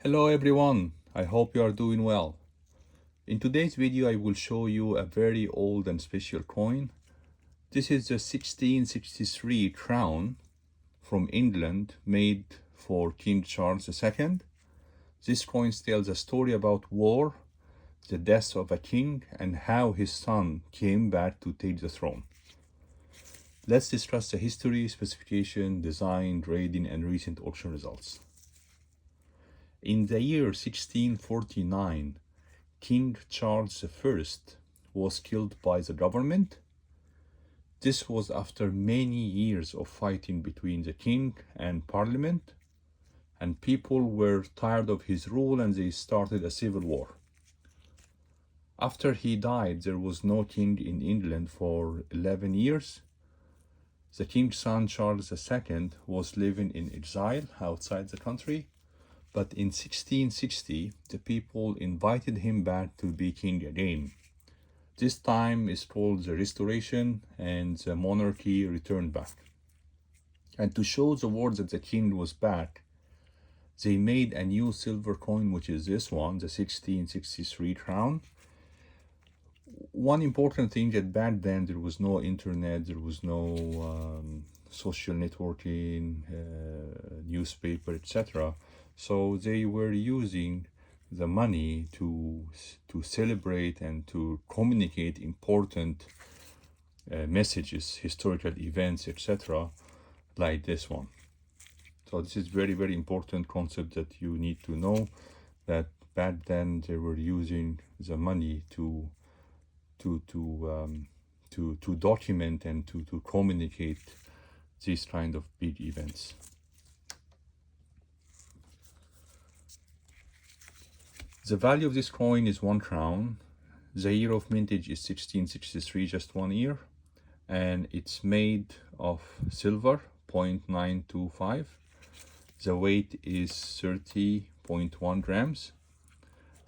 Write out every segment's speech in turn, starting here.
Hello everyone, I hope you are doing well. In today's video I will show you a very old and special coin. This is the 1663 crown from England made for King Charles II. This coin tells a story about war, the death of a king, and how his son came back to take the throne. Let's discuss the history, specification, design, grading, and recent auction results. In the year 1649, King Charles I was killed by the government. This was after many years of fighting between the king and parliament, and people were tired of his rule and they started a civil war. After he died, there was no king in England for 11 years. The king's son, Charles II, was living in exile outside the country. But in 1660, the people invited him back to be king again. This time is called the Restoration, and the monarchy returned back. And to show the world that the king was back, they made a new silver coin, which is this one, the 1663 crown. One important thing that back then there was no internet, there was no social networking, newspaper, etc. So they were using the money to celebrate and to communicate important messages, historical events, etc., like this one. So this is very, very important concept that you need to know, that back then they were using the money to document and to communicate these kind of big events. The value of this coin is 1 crown. The year of mintage is 1663, just 1 year. And it's made of silver, 0.925. The weight is 30.1 grams.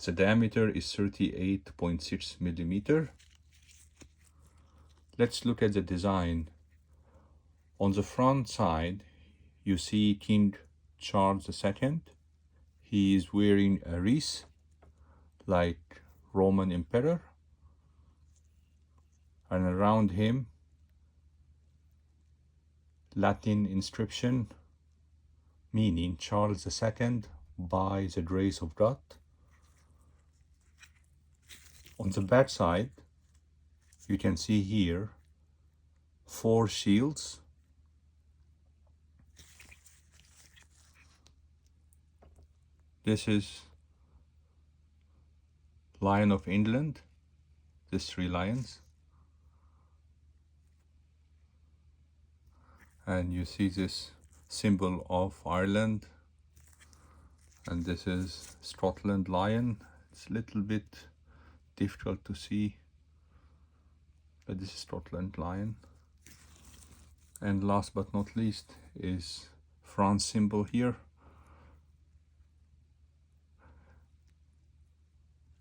The diameter is 38.6 millimeter. Let's look at the design. On the front side, you see King Charles II. He is wearing a wreath like Roman emperor, and around him Latin inscription meaning Charles II by the grace of God. On the back side you can see here 4 shields. This is Lion of England, these 3 lions, and you see this symbol of Ireland, and this is Scotland lion. It's a little bit difficult to see, but this is Scotland lion. And last but not least is France symbol here.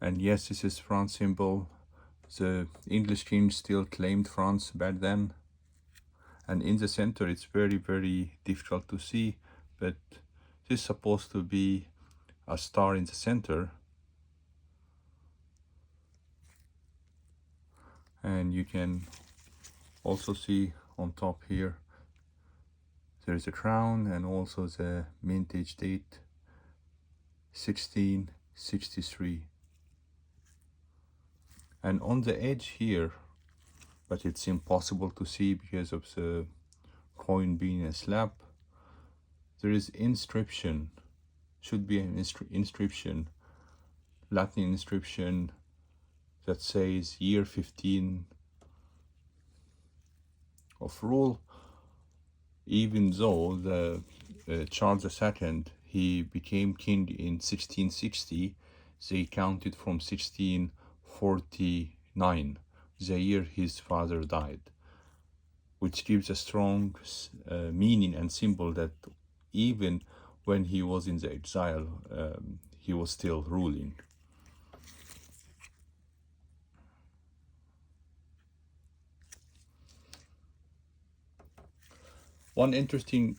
And yes, this is France symbol. The English king still claimed France back then. And in the center, it's very, very difficult to see, but this is supposed to be a star in the center. And you can also see on top here, there is a crown and also the mintage date, 1663. And on the edge here, but it's impossible to see because of the coin being a slab, there is inscription, should be an inscription, Latin inscription that says year 15 of rule. Even though the Charles II, he became king in 1660, they counted from 1649, the year his father died, which gives a strong meaning and symbol that even when he was in the exile, he was still ruling. One interesting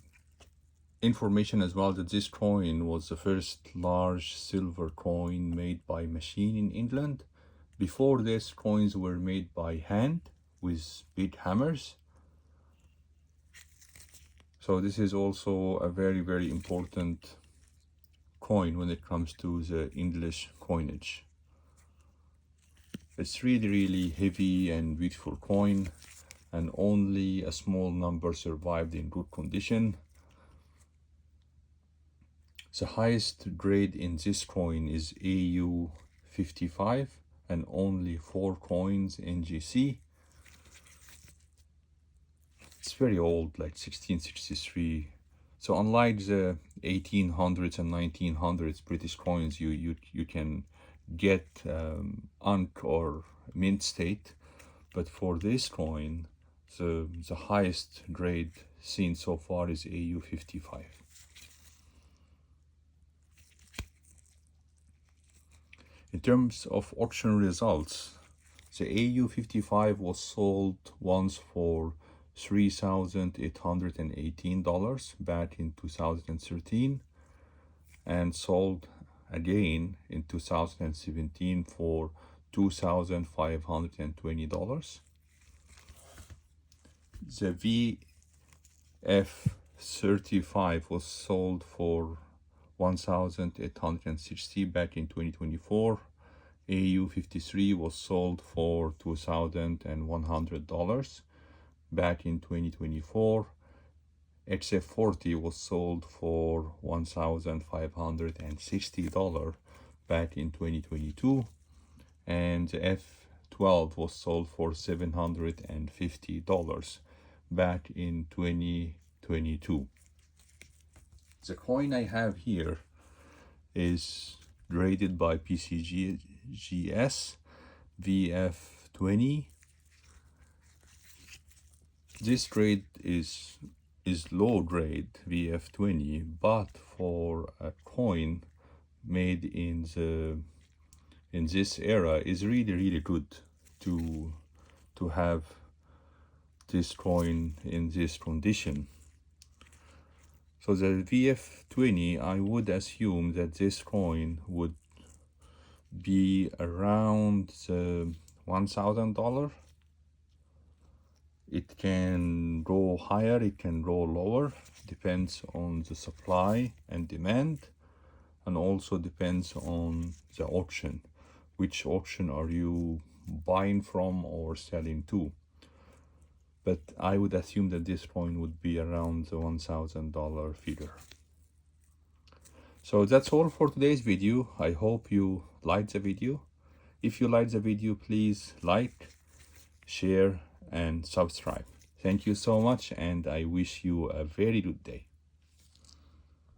information as well that this coin was the first large silver coin made by machine in England. Before this, coins were made by hand with big hammers. So this is also a very, very important coin when it comes to the English coinage. It's really, really heavy and beautiful coin, and only a small number survived in good condition. The highest grade in this coin is AU 55 and only 4 coins NGC. It's very old, like 1663. So unlike the 1800s and 1900s British coins, you can get unk or mint state, but for this coin, the highest grade seen so far is AU 55. In terms of auction results, the AU 55 was sold once for $3,818 back in 2013 and sold again in 2017 for $2,520. The VF35 was sold for $1,860 back in 2024. AU 53 was sold for $2,100 back in 2024. XF40 was sold for $1,560 back in 2022, and the F12 was sold for $750 back in 2022. The coin I have here is graded by PCGS VF20. This grade is low grade VF20, but for a coin made in this era is really good to have this coin in this condition. So the VF20, I would assume that this coin would be around $1,000. It can go higher, it can go lower, depends on the supply and demand, and also depends on the auction. Which auction are you buying from or selling to? But I would assume that this coin would be around the $1,000 figure. So that's all for today's video. I hope you liked the video. If you liked the video, please like, share, and subscribe. Thank you so much, and I wish you a very good day.